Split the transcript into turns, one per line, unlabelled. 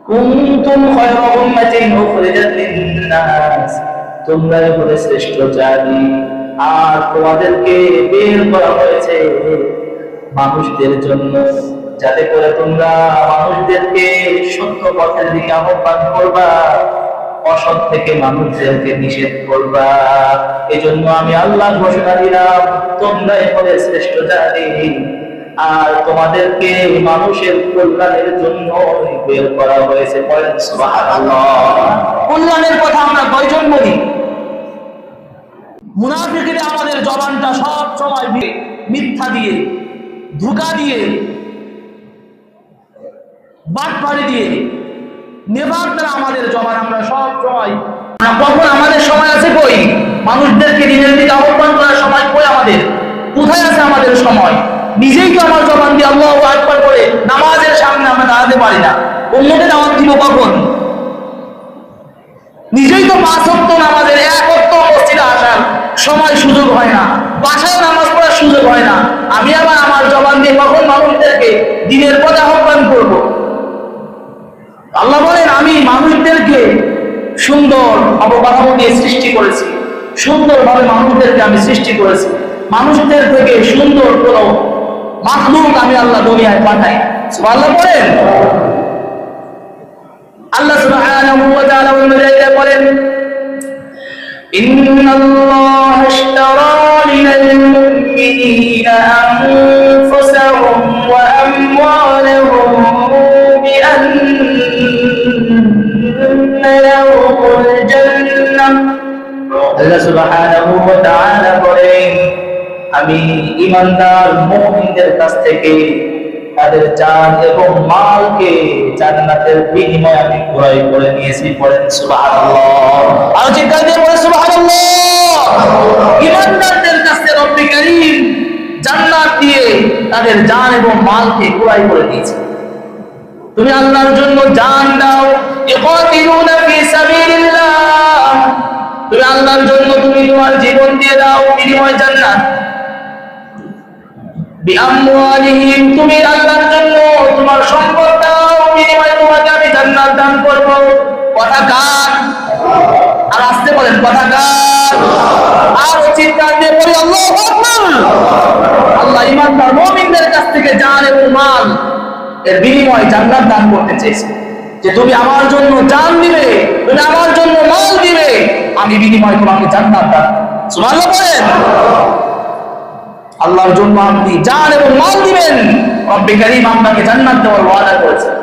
কুনতুম খায়রা উম্মাতিন উখরিজাত লিন-নাস, তোমরা হলে শ্রেষ্ঠ জাতি, আর তোমাদেরকে বের করা হয়েছে মানুষদের জন্য, যাতে করে তোমরা মানুষদেরকে সত্য পথের দিকে আহ্বান করবা, অসৎ থেকে মানুষদেরকে নিষেধ করবা। এজন্য আমি আল্লাহ ঘোষণা দিলাম, তোমরাই হলে শ্রেষ্ঠ জাতি, আর তোমাদেরকে মানুষের কল্যাণের জন্য বের করা হয়েছে। বলেন সুবহানাল্লাহ। কল্যাণের কথা আমরা কয়জন বলি? মুনাফিকরা আমাদের জবানটা সব সময় মিথ্যা দিয়ে, ধোঁকা দিয়ে, বাটপাড়ি দিয়ে, নেবার দ্বারা আমাদের জবান আমরা সব সময়, কখন আমাদের সময় আছে কই? মানুষদেরকে দিনের দিকে আহ্বান করার সময় কই আমাদের? কোথায় আছে আমাদের সময়? নিজেই তো আমার জবান দিয়ে আল্লাহু আকবার করে নামাজের সামনে আমরা দাঁড়াতে পারি না, অন্যকে দাওয়াত দিব কখন? নিজেই তো 5 ওয়াক্ত নামাজের 1 ওয়াক্ত মসজিদে আসার সময় সুযোগ হয় না, বাসায় নামাজ পড়ার সুযোগ হয় না, আমি আবার আমার জবান দিয়ে কখন মানুষদেরকে দ্বীনের পথে আহ্বান করব? আল্লাহ বলেন, আমি মানুষদেরকে সুন্দর অবকাঠামো দিয়ে সৃষ্টি করেছি, সুন্দরভাবে মানুষদেরকে আমি সৃষ্টি করেছি, মানুষদের থেকে সুন্দর কোন মাখলুক আমি আল্লাহ দুনিয়ায় পাঠাই। সুবহানাল্লাহ বলেন। আল্লাহ সুবহানাহু ওয়া তাআলা বলেন, ইন্নাল্লাহা ইশতারা মিনাল মুমিনিনা আনফুসাহুম ওয়া আমওয়ালাহুম বিআন্না লাহুমুল জান্নাহ। আল্লাহ সুবহানাহু ওয়া তাআলা বলেন, আমি ঈমানদার মুমিনদের কাছ থেকে তাদের জান এবং মালকে জান্নাতের বিনিময়ে আমি ক্রয় করে নিয়েছি। পড়েন সুবহানাল্লাহ। আর চিৎকার দিয়ে পড়েন সুবহানাল্লাহ। ঈমানদারদের কাছে রব্বুল কারীম জান্নাত দিয়ে তাদের জান এবং মালকে ক্রয় করে নিয়েছে। তুমি আল্লাহর জন্য জান দাও, ইকাতিলুনা ফি সাবিলিল্লাহ, তুমি আল্লাহর জন্য তুমি তোমার জীবন দিয়ে দাও, বিনিময় জান্নাত। বিআমওয়ালিহিম, তুমি আল্লাহর জন্য তোমার সম্পদ দাও, বিনিময়ে তোমাকে আমি জান্নাত দান করব। কথা কার? আর আসতে বলেন, কথা কার? আর চিৎকার দিয়ে বলি আল্লাহু আকবার। আল্লাহ ঈমানদার মুমিনদের কাছ থেকে জান এবং মাল এর বিনিময়ে জান্নাত দান করতে চেয়েছে, যে তুমি আমার জন্য জান দিবে, তুমি আমার জন্য মাল দিবে, আমি বিনিময়ে তোমাকে জান্নাত দান। সুবহানাল্লাহ বলেন। আল্লাহর জন্য আপনি জান এবং মাল দিবেন, রব্বুল কারীম আপনাকে জান্নাত দেওয়ার ওয়াদা করেছেন।